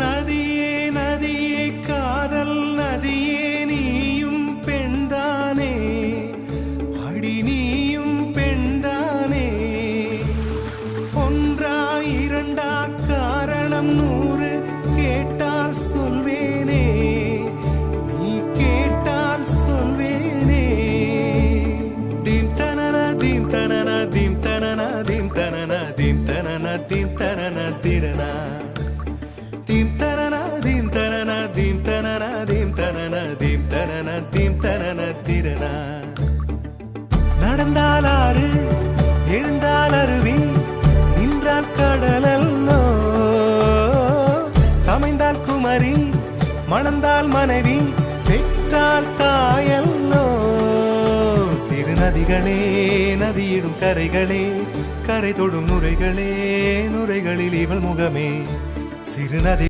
நதியே நதியே காதல் நதியே நீயும் பெண்தானே அடி நீயும் பெண்தானே ஒன்றா இரண்டா காரணம் 100 கேட்டால் சொல்வேனே நீ கேட்டால் சொல்வேனே தீம் தனன தீம் தனன தீம் தனன தீம் தனன தீம் தனன தீம் தனன திரனா தீம் தனன தீம் தனன தீம் தனன தீம் தனன தீம் தனன தீம் தனன திரனா நடந்தால் ஆறு எழுந்தால் அருவி நின்றால் கடலல்லோ சமைந்தால் குமரி மணந்தால் மனைவி பெற்றால் தாயல்லோ சிறு நதிகளே நதியிடும் கரைகளே கரை தொடும் நுரைகளே நுரைகளில் இவள் முகமே சிறு நதி